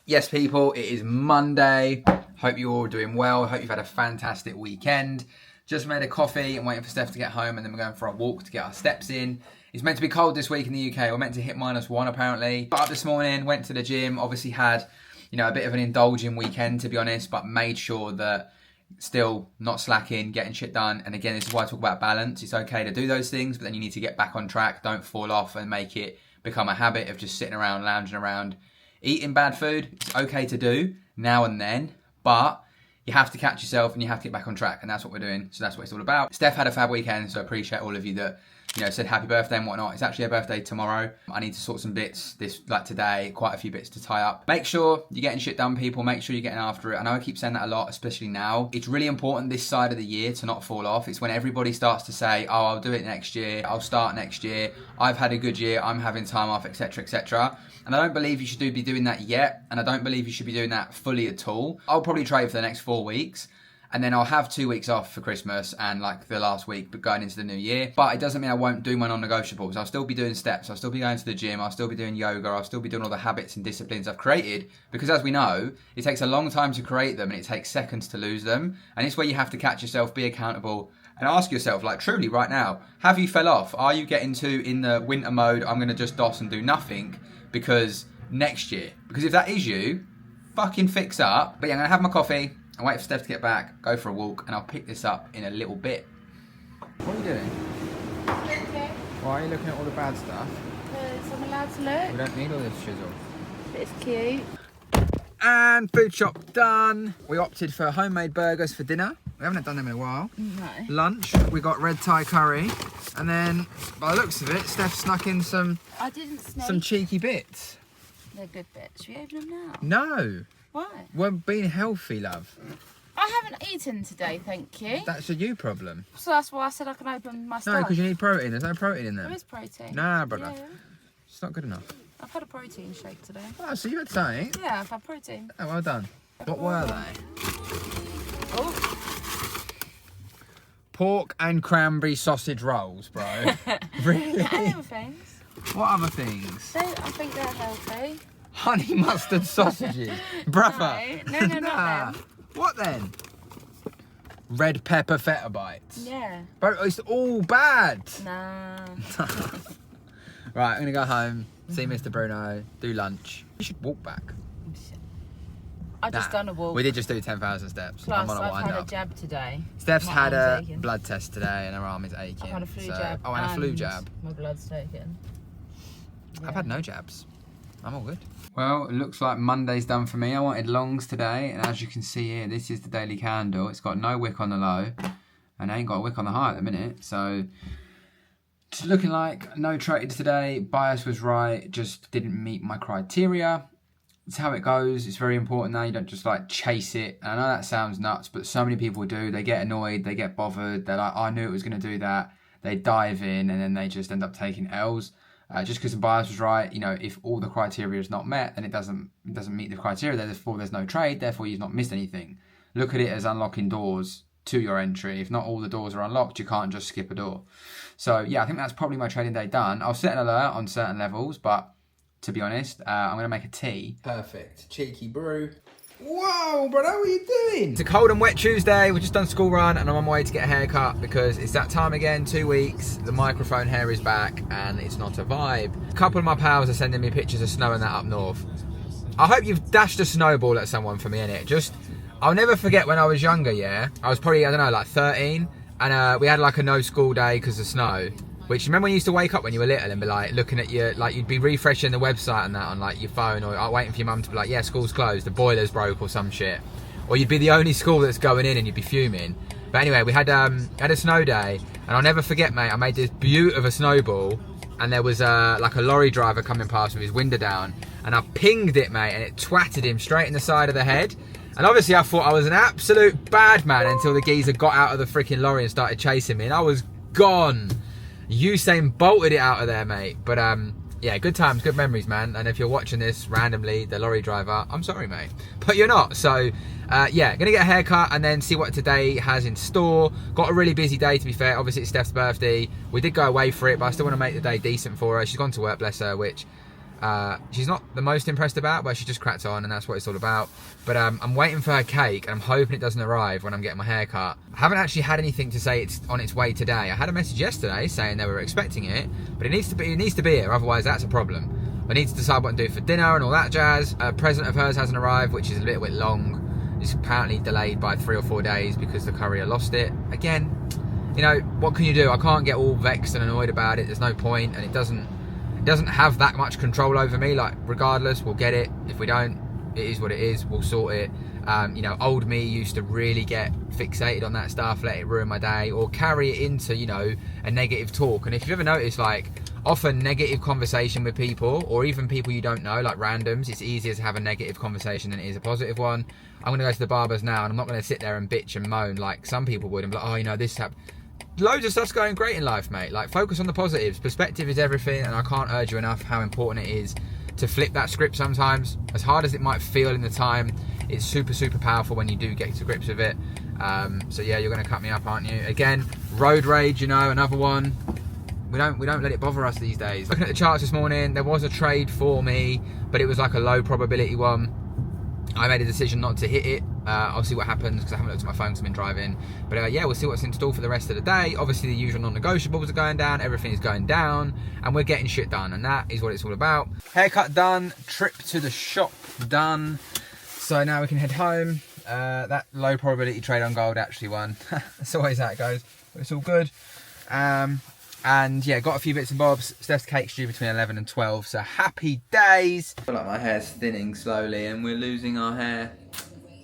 Yes, people, it is Monday. Hope you're all doing well. Hope you've had a fantastic weekend. Just made a coffee and waiting for Steph to get home, and then we're going for a walk to get our steps in. It's meant to be cold this week in the UK. We're meant to hit -1 apparently. Got up this morning, went to the gym, obviously had, a bit of an indulging weekend to be honest, but made sure that still not slacking, getting shit done. And again, this is why I talk about balance. It's okay to do those things, but then you need to get back on track. Don't fall off and make it become a habit of just sitting around, lounging around. Eating bad food, it's okay to do now and then, but you have to catch yourself and you have to get back on track, and that's what we're doing. So that's what it's all about. Steph had a fab weekend, so I appreciate all of you that said happy birthday and whatnot. It's actually her birthday tomorrow. I need to sort some bits today, quite a few bits to tie up. Make sure you're getting shit done, people. Make sure you're getting after it. I know I keep saying that a lot, especially now. It's really important this side of the year to not fall off. It's when everybody starts to say, oh, I'll do it next year. I'll start next year. I've had a good year. I'm having time off, etc., etc. And I don't believe you should be doing that yet. And I don't believe you should be doing that fully at all. I'll probably trade for the next 4 weeks. And then I'll have 2 weeks off for Christmas and like the last week going into the new year. But it doesn't mean I won't do my non-negotiables. I'll still be doing steps. I'll still be going to the gym. I'll still be doing yoga. I'll still be doing all the habits and disciplines I've created. Because as we know, it takes a long time to create them and it takes seconds to lose them. And it's where you have to catch yourself, be accountable, and ask yourself, like truly right now, have you fell off? Are you getting in the winter mode, I'm going to just DOS and do nothing because next year? Because if that is you, fucking fix up. But yeah, I'm going to have my coffee. I'll wait for Steph to get back, go for a walk, and I'll pick this up in a little bit. What are you doing? Okay. Why are you looking at all the bad stuff? Because I'm allowed to look. We don't need all this shizzle. But it's cute. And food shop done. We opted for homemade burgers for dinner. We haven't done them in a while. No. Lunch, we got red Thai curry. And then, by the looks of it, Steph snuck in some cheeky bits. They're good bits. Should we open them now? No. Why? We're being healthy, love. I haven't eaten today, thank you. That's a you problem. So that's why I said I can open my stuff. No, because you need protein. There's no protein in them. There is protein. Nah, brother. Yeah. It's not good enough. I've had a protein shake today. Oh, so you had something? Yeah, I've had protein. Oh, well done. What were they? Oh. Pork and cranberry sausage rolls, bro. Really? And other things. What other things? I think they're healthy. Honey mustard sausages. Brother. No, not them. What then? Red pepper feta bites. Yeah. Bro, it's all bad. Nah. Right, I'm going to go home, see Mr. Bruno, do lunch. You should walk back. I just done a walk. We did just do 10,000 steps. Plus, I'm on a I've wind had up. a jab today. Steph's My had a arm's aching. blood test today and her arm is aching. I've had a flu jab. Oh, and a flu jab. My blood's taken. Yeah. I've had no jabs. I'm all good. Well, it looks like Monday's done for me. I wanted longs today, and as you can see here, this is the daily candle. It's got no wick on the low, and ain't got a wick on the high at the minute. So, just looking like no traded today. Bias was right, just didn't meet my criteria. It's how it goes. It's very important now. You don't just like chase it. And I know that sounds nuts, but so many people do. They get annoyed, they get bothered. They're like, I knew it was going to do that. They dive in, and then they just end up taking L's. Just because the bias was right, if all the criteria is not met, then it doesn't meet the criteria. Therefore, there's no trade. Therefore, you've not missed anything. Look at it as unlocking doors to your entry. If not all the doors are unlocked, you can't just skip a door. So yeah, I think that's probably my trading day done. I'll set an alert on certain levels, but to be honest, I'm going to make a tea. Perfect. Cheeky brew. Whoa, brother, what are you doing? It's a cold and wet Tuesday. We've just done school run and I'm on my way to get a haircut because it's that time again, 2 weeks. The microphone hair is back and it's not a vibe. A couple of my pals are sending me pictures of snow and that up north. I hope you've dashed a snowball at someone for me, innit? I'll never forget when I was younger, yeah? I was probably, I don't know, like 13. And we had like a no school day because of snow. Which, remember when you used to wake up when you were little and be like looking at your, like you'd be refreshing the website and that on like your phone, or waiting for your mum to be like, yeah, school's closed, the boiler's broke or some shit. Or you'd be the only school that's going in and you'd be fuming. But anyway, we had a snow day and I'll never forget, mate, I made this beaut of a snowball and there was like a lorry driver coming past with his window down and I pinged it, mate, and it twatted him straight in the side of the head. And obviously I thought I was an absolute bad man until the geezer got out of the freaking lorry and started chasing me and I was gone. Usain bolted it out of there, mate. But yeah, good times, good memories, man. And if you're watching this randomly, the lorry driver, I'm sorry, mate, but you're not. So yeah, gonna get a haircut and then see what today has in store. Got a really busy day, to be fair. Obviously it's Steph's birthday. We did go away for it, but I still want to make the day decent for her. She's gone to work, bless her, which She's not the most impressed about, but she just cracked on, and that's what it's all about. But I'm waiting for her cake, and I'm hoping it doesn't arrive when I'm getting my hair cut. I haven't actually had anything to say it's on its way today. I had a message yesterday saying they were expecting it, but it needs to be here, otherwise that's a problem. I need to decide what to do for dinner and all that jazz. A present of hers hasn't arrived, which is a little bit long. It's apparently delayed by 3 or 4 days because the courier lost it. Again, you know, what can you do? I can't get all vexed and annoyed about it. There's no point, and it doesn't have that much control over me. Like, regardless, we'll get it. If we don't, it is what it is. We'll sort it. You know, old me used to really get fixated on that stuff, let it ruin my day, or carry it into, you know, a negative talk. And if you've ever noticed, like, often negative conversation with people, or even people you don't know, like randoms, it's easier to have a negative conversation than it is a positive one. I'm going to go to the barber's now, and I'm not going to sit there and bitch and moan like some people would and be like, oh, you know, this happened. Loads of stuff's going great in life, mate. Like, focus on the positives. Perspective is everything, and I can't urge you enough how important it is to flip that script sometimes. As hard as it might feel in the time, it's super, super powerful when you do get to grips with it. So yeah, you're going to cut me up, aren't you? Again, road rage, you know, another one. We don't let it bother us these days. Looking at the charts this morning, there was a trade for me, but it was like a low probability one. I made a decision not to hit it. I'll see what happens because I haven't looked at my phone because I've been driving. But yeah, we'll see what's in store for the rest of the day. Obviously, the usual non-negotiables are going down. Everything is going down. And we're getting shit done. And that is what it's all about. Haircut done. Trip to the shop done. So now we can head home. That low probability trade on gold actually won. That's always how it goes. But it's all good. And yeah, got a few bits and bobs. Steph's cake's due between 11 and 12, so happy days. I feel like my hair's thinning slowly and we're losing our hair.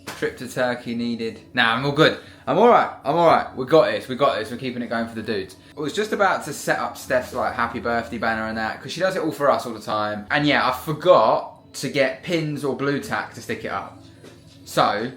Trip to Turkey needed. Nah, I'm all good. I'm alright. We got this. We're keeping it going for the dudes. I was just about to set up Steph's like happy birthday banner and that, because she does it all for us all the time. And yeah, I forgot to get pins or blue tack to stick it up. So,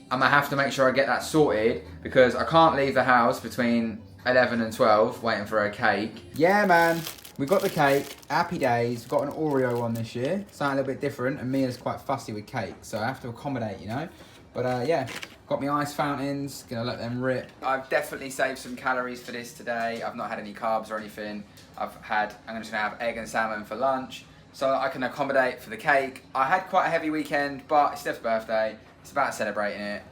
I'm gonna have to make sure I get that sorted, because I can't leave the house between 11 and 12 waiting for a cake. Yeah, man, we got the cake. Happy days. Got an Oreo one this year, something a little bit different, and Mia's quite fussy with cake, so I have to accommodate, you know. But yeah, got my ice fountains, gonna let them rip. I've definitely saved some calories for this today. I've not had any carbs or anything. I'm just gonna have egg and salmon for lunch, so I can accommodate for the cake. I had quite a heavy weekend, but it's Steph's birthday. It's about celebrating it.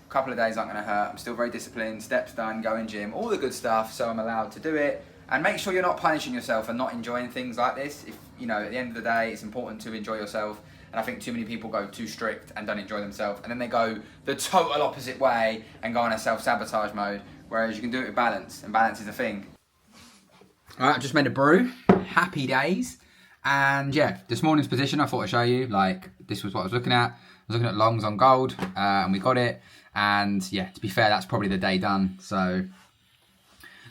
A couple of days aren't going to hurt. I'm still very disciplined, steps done, going gym, all the good stuff, so I'm allowed to do it. And make sure you're not punishing yourself and not enjoying things like this. If, you know, at the end of the day, it's important to enjoy yourself. And I think too many people go too strict and don't enjoy themselves. And then they go the total opposite way and go in a self-sabotage mode. Whereas you can do it with balance, and balance is a thing. All right, I just made a brew. Happy days. And yeah, this morning's position, I thought I'd show you. Like, this was what I was looking at. I was looking at longs on gold, and we got it. And yeah, to be fair, that's probably the day done. So,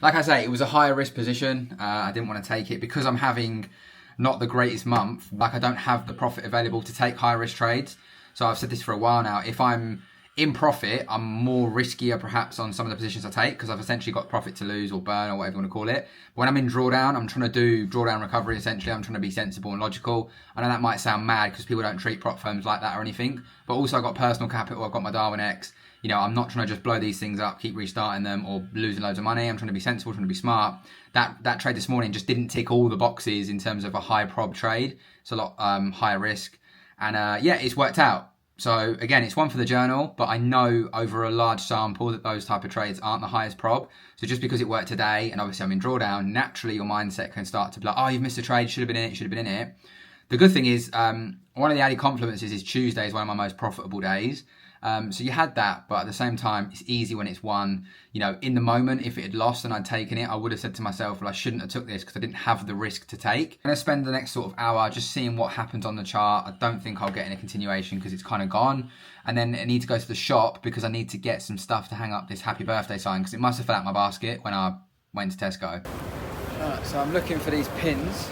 like I say, it was a higher risk position. I didn't want to take it because I'm having not the greatest month. Like, I don't have the profit available to take high risk trades. So I've said this for a while now. If I'm in profit, I'm more riskier perhaps on some of the positions I take, because I've essentially got profit to lose or burn or whatever you want to call it. But when I'm in drawdown, I'm trying to do drawdown recovery essentially. I'm trying to be sensible and logical. I know that might sound mad because people don't treat prop firms like that or anything. But also I've got personal capital, I've got my Darwin X. You know, I'm not trying to just blow these things up, keep restarting them or losing loads of money. I'm trying to be sensible, trying to be smart. That trade this morning just didn't tick all the boxes in terms of a high prob trade. It's a lot higher risk. And yeah, it's worked out. So again, it's one for the journal, but I know over a large sample that those type of trades aren't the highest prob. So just because it worked today, and obviously I'm in drawdown, naturally your mindset can start to be like, oh, you've missed a trade, should have been in it, should have been in it. The good thing is, one of the added compliments is Tuesday is one of my most profitable days. So you had that, but at the same time, it's easy when it's won. You know, in the moment, if it had lost and I'd taken it, I would have said to myself, well, I shouldn't have took this because I didn't have the risk to take. I'm going to spend the next sort of hour just seeing what happens on the chart. I don't think I'll get in a continuation because it's kind of gone. And then I need to go to the shop because I need to get some stuff to hang up this happy birthday sign because it must have fell out my basket when I went to Tesco. So I'm looking for these pins.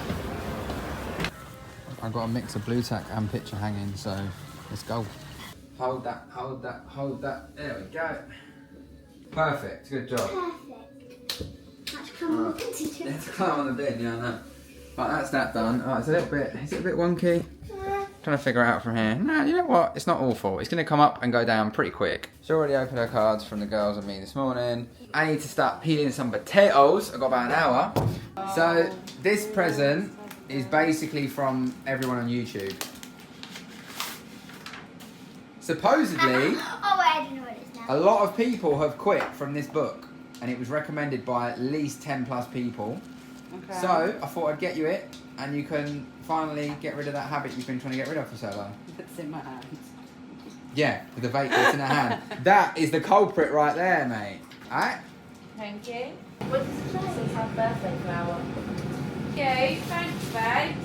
I've got a mix of blue tack and picture hanging, so let's go. Hold that. There we go. Perfect, good job. Perfect. Let's climb on the bin teacher. Let's climb on the bin, yeah, I know. Right, that's that done. Alright, it's a little bit, is it a bit wonky? Trying to figure it out from here. No, you know what? It's not awful. It's going to come up and go down pretty quick. She's already opened her cards from the girls and me this morning. I need to start peeling some potatoes. I've got about an hour. So, this present is basically from everyone on YouTube. Supposedly, I don't know what it is now. a lot of people have quit from this book, and it was recommended by at least 10 plus people. Okay. So I thought I'd get you it, and you can finally get rid of that habit you've been trying to get rid of for so long. It's in my hand. Yeah, with the vape that's in her hand. That is the culprit right there, mate. Alright? Thank you. What does it say? Happy birthday flower. Okay, thanks, babes.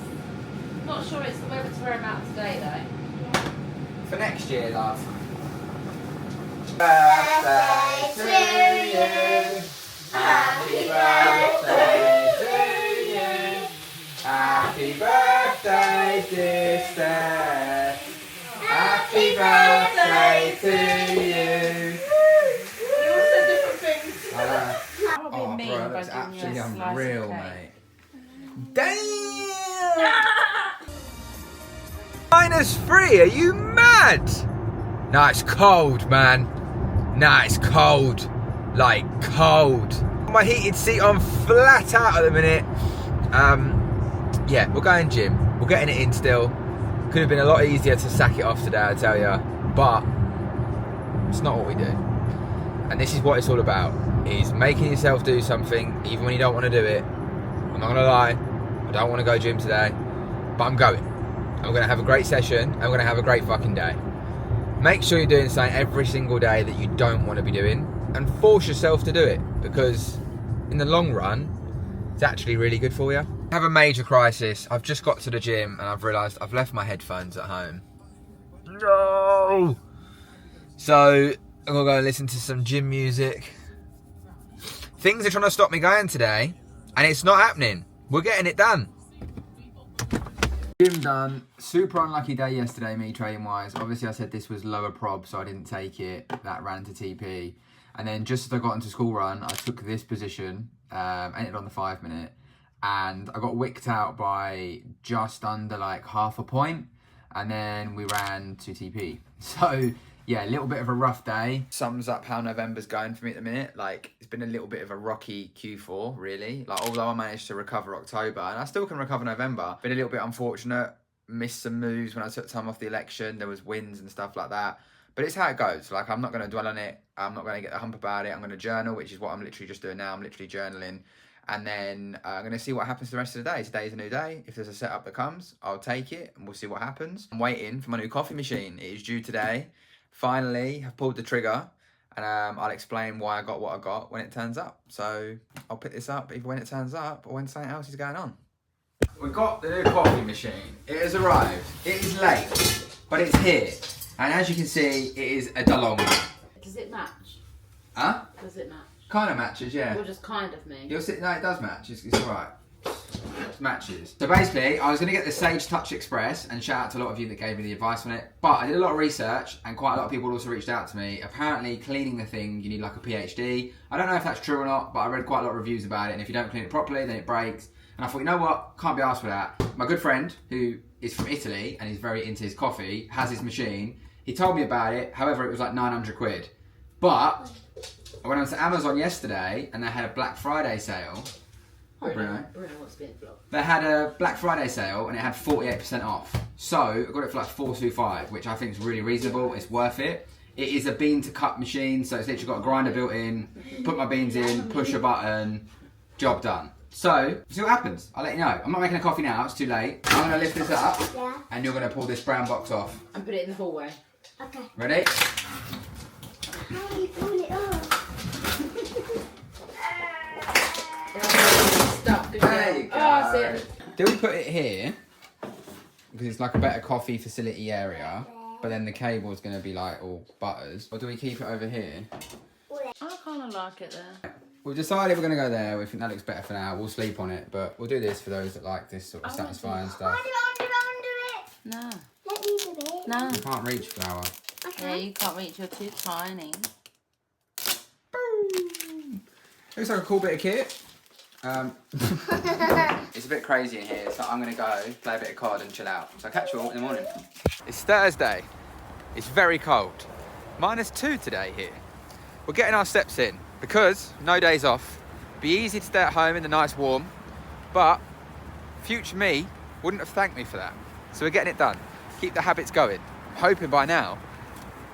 Not sure it's whether to wear them out today, though. For next year, love. Birthday to you. Happy birthday to you. Happy birthday, dear Steph. Happy birthday to you. You all said different things. Oh, bro, that looks absolutely unreal, mate. Damn! -3, are you mad? No, it's cold, man. No, it's cold. Like, cold. My heated seat on flat out at the minute. Yeah, we're going gym. We're getting it in still. Could have been a lot easier to sack it off today, I tell you. But it's not what we do. And this is what it's all about, is making yourself do something even when you don't want to do it. I'm not going to lie, I don't want to go gym today, but I'm going. I'm going to have a great session, I'm going to have a great fucking day. Make sure you're doing something every single day that you don't want to be doing, and force yourself to do it, because in the long run, it's actually really good for you. I have a major crisis. I've just got to the gym and I've realised I've left my headphones at home. No! So, I'm going to go and listen to some gym music. Things are trying to stop me going today, and it's not happening. We're getting it done. Gym done. Super unlucky day yesterday, me trading wise. Obviously, I said this was lower prob, so I didn't take it. That ran to TP. And then just as I got into school run, I took this position, entered on the 5 minute, and I got wicked out by just under like half a point. And then we ran to TP. So, yeah, a little bit of a rough day. Sums up how November's going for me at the minute. Like, it's been a little bit of a rocky Q4, really. Like, although I managed to recover October, and I still can recover November, been a little bit unfortunate. Missed some moves when I took time off the election. There was wins and stuff like that. But it's how it goes. Like, I'm not going to dwell on it. I'm not going to get the hump about it. I'm going to journal, which is what I'm literally just doing now. I'm literally journaling. And then I'm going to see what happens the rest of the day. Today's a new day. If there's a setup that comes, I'll take it and we'll see what happens. I'm waiting for my new coffee machine. It is due today. Finally, I've pulled the trigger, and I'll explain why I got what I got when it turns up. So I'll pick this up either when it turns up or when something else is going on. We've got the new coffee machine. It has arrived. It is late, but it's here. And as you can see, it is a DeLonghi. Does it match? Huh? Does it match? Kind of matches, yeah. Or just kind of me? You'll see, no, it does match. It's alright. It matches. So basically, I was going to get the Sage Touch Express, and shout out to a lot of you that gave me the advice on it. But I did a lot of research, and quite a lot of people also reached out to me. Apparently, cleaning the thing, you need like a PhD. I don't know if that's true or not, but I read quite a lot of reviews about it. And if you don't clean it properly, then it breaks. And I thought, you know what? Can't be asked for that. My good friend, who is from Italy and is very into his coffee, has his machine. He told me about it. However, it was like 900 quid. But I went onto Amazon yesterday and they had a Black Friday sale. Hi, Bruno. Bruno wants to be in the vlog. They had a Black Friday sale and it had 48% off. So I got it for like $425, which I think is really reasonable. It's worth it. It is a bean to cut machine, so it's literally got a grinder built in. Put my beans in, push a button, job done. So, see what happens. I'll let you know. I'm not making a coffee now, it's too late. I'm going to lift this up and you're going to pull this brown box off. And put it in the hallway. Okay. Ready? How do you pull it off? Stuck. There you go. Oh, that's it. Do we put it here? Because it's like a better coffee facility area. But then the cable is going to be like all butters. Or do we keep it over here? I kind of like it there. We've decided we're going to go there. We think that looks better for now. We'll sleep on it. But we'll do this for those that like this sort of satisfying stuff. No. Let me do it. No. You can't reach flour. Yeah, you can't reach. You're too tiny. Boom. Looks like a cool bit of kit. It's a bit crazy in here, so I'm going to go play a bit of COD and chill out. So I'll catch you all in the morning. It's Thursday. It's very cold. -2 today here. We're getting our steps in because no days off. Be easy to stay at home in the nice warm, but future me wouldn't have thanked me for that. So we're getting it done. Keep the habits going. I'm hoping by now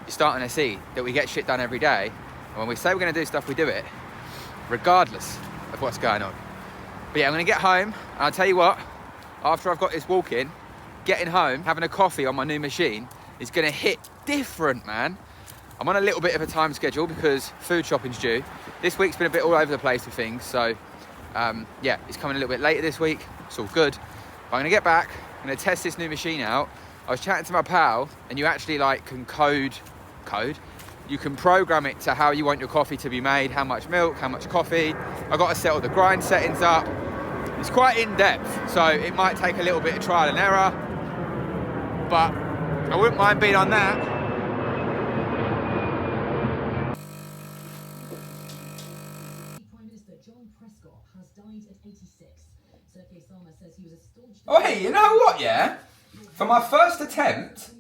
you're starting to see that we get shit done every day. And when we say we're going to do stuff, we do it, regardless of what's going on. But yeah, I'm going to get home, and I'll tell you what, after I've got this walk in, getting home, having a coffee on my new machine is going to hit different, man. I'm on a little bit of a time schedule because food shopping's due. This week's been a bit all over the place with things, so yeah, it's coming a little bit later this week. It's all good. But I'm going to get back, I'm going to test this new machine out. I was chatting to my pal, and you actually like can code. You can program it to how you want your coffee to be made, how much milk, how much coffee. I've got to set all the grind settings up. It's quite in-depth, so it might take a little bit of trial and error, but I wouldn't mind being on that. Oh hey, you know what, yeah? For my first attempt,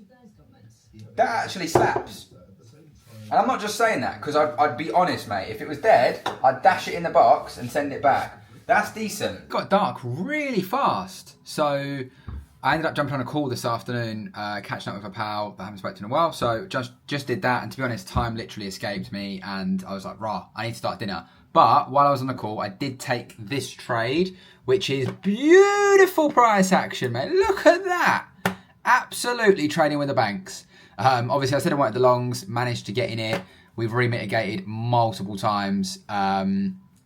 that actually slaps. And I'm not just saying that, because I'd be honest, mate. If it was dead, I'd dash it in the box and send it back. That's decent. It got dark really fast. So I ended up jumping on a call this afternoon, catching up with a pal that I haven't spoken to in a while. So just did that. And to be honest, time literally escaped me. And I was like, rah, I need to start dinner. But while I was on the call, I did take this trade, which is beautiful price action, mate. Look at that. Absolutely trading with the banks. Obviously, I said I wanted the longs, managed to get in it. We've remitigated multiple times.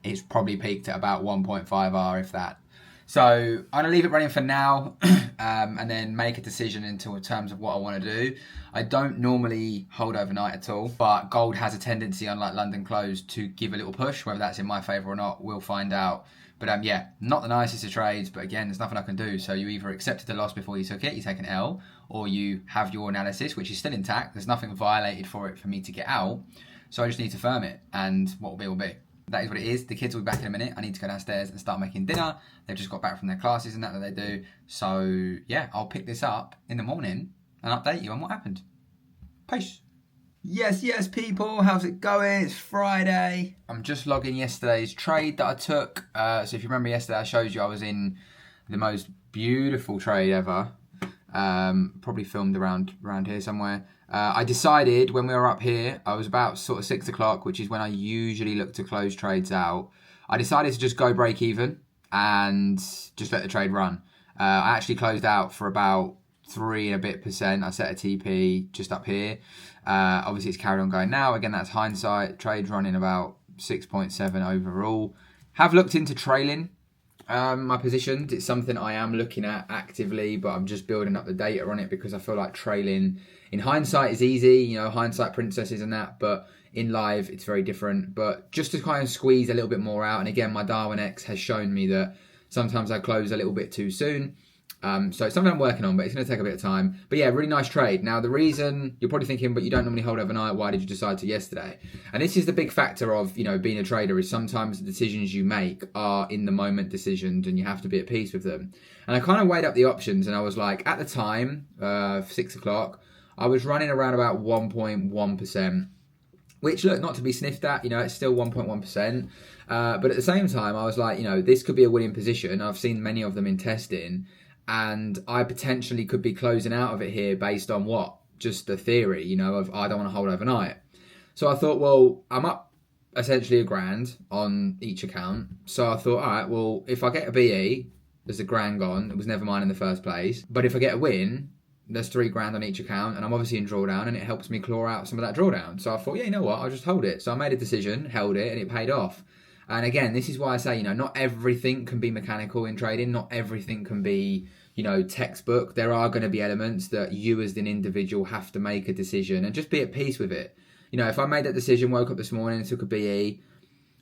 It's probably peaked at about 1.5R, if that. So I'm going to leave it running for now and then make a decision in terms of what I want to do. I don't normally hold overnight at all, but gold has a tendency, unlike London close, to give a little push. Whether that's in my favour or not, we'll find out. But yeah, not the nicest of trades, but again, there's nothing I can do. So you either accepted the loss before you took it, you take an L, or you have your analysis, which is still intact. There's nothing violated for it for me to get out. So I just need to firm it, and what will be will be. That is what it is. The kids will be back in a minute. I need to go downstairs and start making dinner. They've just got back from their classes and that they do. So yeah, I'll pick this up in the morning and update you on what happened. Peace. Yes, people. How's it going? It's Friday. I'm just logging yesterday's trade that I took. So if you remember yesterday, I showed you I was in the most beautiful trade ever. Probably filmed around here somewhere. I decided when we were up here, I was about sort of 6 o'clock, which is when I usually look to close trades out. I decided to just go break even and just let the trade run. I actually closed out for about 3% and a bit. I set a TP just up here. Obviously, it's carried on going now. Again, that's hindsight. Trade's running about 6.7 overall. Have looked into trailing my positions. It's something I am looking at actively, but I'm just building up the data on it because I feel like trailing in hindsight is easy, you know, hindsight princesses and that, but in live it's very different. But just to kind of squeeze a little bit more out, and again, my Darwin X has shown me that sometimes I close a little bit too soon. So it's something I'm working on, but it's going to take a bit of time. But yeah, really nice trade. Now, the reason you're probably thinking, but you don't normally hold overnight, why did you decide to yesterday? And this is the big factor of, you know, being a trader, is sometimes the decisions you make are in the moment decisions and you have to be at peace with them. And I kind of weighed up the options and I was like, at the time, 6 o'clock, I was running around about 1.1%. Which, look, not to be sniffed at, you know, it's still 1.1%. But at the same time, I was like, you know, this could be a winning position. I've seen many of them in testing. And I potentially could be closing out of it here based on what? Just the theory, you know, of I don't want to hold overnight. So I thought, well, I'm up essentially $1,000 on each account. So I thought, all right, well, if I get a BE, there's $1,000 gone. It was never mine in the first place. But if I get a win, there's $3,000 on each account, and I'm obviously in drawdown, and it helps me claw out some of that drawdown. So I thought, yeah, you know what, I'll just hold it. So I made a decision, held it, and it paid off. And again, this is why I say, you know, not everything can be mechanical in trading. Not everything can be, you know, textbook. There are going to be elements that you as an individual have to make a decision and just be at peace with it. You know, if I made that decision, woke up this morning and took a BE,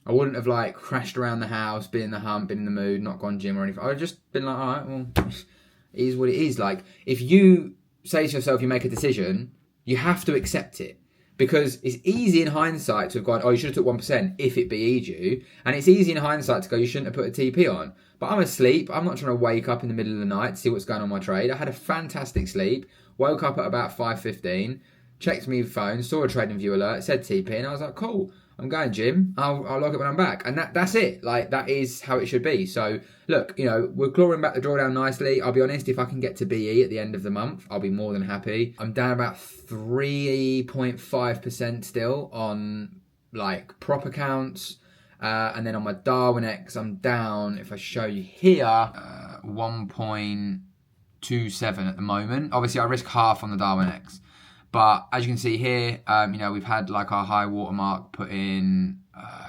I wouldn't have like crashed around the house, been in the hump, been in the mood, not gone gym or anything. I would have just been like, all right, well, it is what it is. Like, if you say to yourself, you make a decision, you have to accept it. Because it's easy in hindsight to have gone, oh, you should have took 1% if it BE'd you. And it's easy in hindsight to go, you shouldn't have put a TP on. But I'm asleep. I'm not trying to wake up in the middle of the night to see what's going on my trade. I had a fantastic sleep. Woke up at about 5:15. Checked my phone. Saw a trading view alert. Said TP. And I was like, cool. I'm going gym. I'll log it when I'm back. And that's it. Like, that is how it should be. So, look, you know, we're clawing back the drawdown nicely. I'll be honest, if I can get to BE at the end of the month, I'll be more than happy. I'm down about 3.5% still on, like, prop accounts. And then on my Darwin X, I'm down, if I show you here, 1.27 at the moment. Obviously, I risk half on the Darwin X. But as you can see here, you know, we've had like our high watermark put in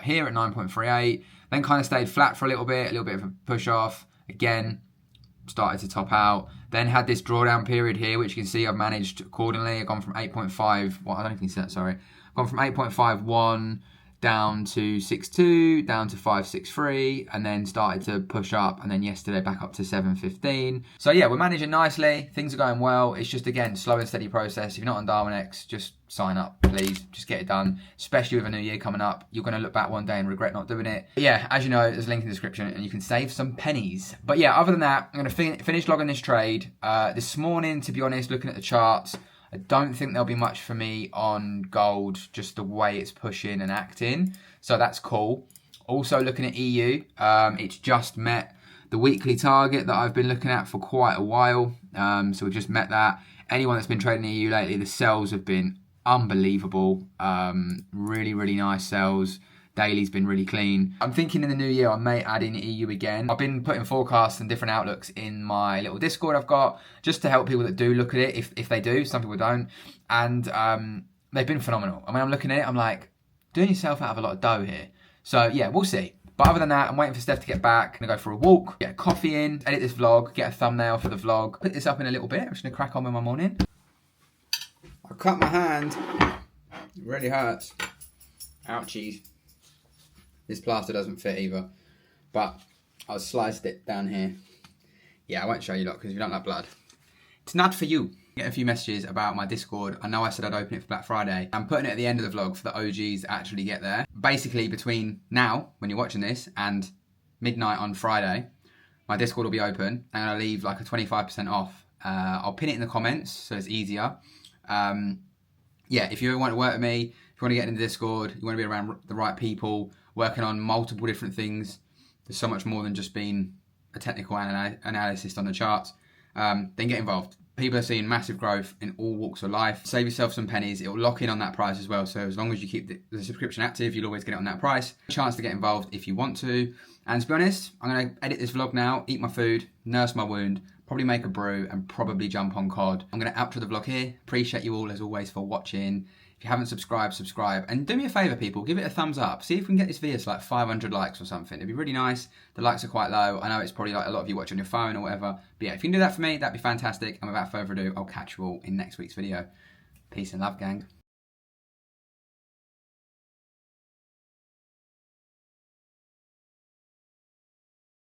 here at 9.38. Then kind of stayed flat for a little bit of a push off. Again, started to top out. Then had this drawdown period here, which you can see I've managed accordingly. I've gone from 8.5, well, I don't know if you can see that, sorry. I've gone from 8.51 down to 6.2, down to 5.63, and then started to push up, and then yesterday back up to 7.15. So yeah, we're managing nicely. Things are going well. It's just, again, slow and steady process. If you're not on Darwin X, just sign up, please. Just get it done, especially with a new year coming up. You're going to look back one day and regret not doing it. But yeah, as you know, there's a link in the description, and you can save some pennies. But yeah, other than that, I'm going to finish logging this trade. This morning, to be honest, looking at the charts, I don't think there'll be much for me on gold, just the way it's pushing and acting. So that's cool. Also looking at EU, it's just met the weekly target that I've been looking at for quite a while. So we've just met that. Anyone that's been trading EU lately, the sells have been unbelievable. Really, really nice sells. Daily's been really clean. I'm thinking in the new year I may add in EU again. I've been putting forecasts and different outlooks in my little Discord I've got, just to help people that do look at it, if they do. Some people don't. And they've been phenomenal. I mean, I'm looking at it, I'm like, doing yourself out of a lot of dough here. So yeah, we'll see. But other than that, I'm waiting for Steph to get back. I'm gonna go for a walk, get a coffee in, edit this vlog, get a thumbnail for the vlog, put this up in a little bit. I'm just gonna crack on with my morning. I cut my hand. It really hurts. Ouchies. This plaster doesn't fit either, but I'll sliced it down here. Yeah, I won't show you lot because if you don't like blood, it's not for you. Get a few messages about my Discord. I know I said I'd open it for Black Friday. I'm putting it at the end of the vlog for the OGs to actually get there. Basically, between now, when you're watching this, and midnight on Friday, my Discord will be open, and I'll leave like a 25% off. I'll pin it in the comments so it's easier. Yeah, if you want to work with me, if you want to get into Discord, you want to be around the right people, working on multiple different things, there's so much more than just being a technical analyst on the charts, then get involved. People are seeing massive growth in all walks of life. Save yourself some pennies. It will lock in on that price as well. So as long as you keep the subscription active, you'll always get it on that price. Chance to get involved if you want to. And to be honest, I'm going to edit this vlog now, eat my food, nurse my wound, probably make a brew, and probably jump on COD. I'm going to outro the vlog here. Appreciate you all, as always, for watching. If you haven't subscribed, subscribe. And do me a favour, people, give it a thumbs up. See if we can get this video to like 500 likes or something. It'd be really nice. The likes are quite low. I know it's probably like a lot of you watch on your phone or whatever. But yeah, if you can do that for me, that'd be fantastic. And without further ado, I'll catch you all in next week's video. Peace and love, gang.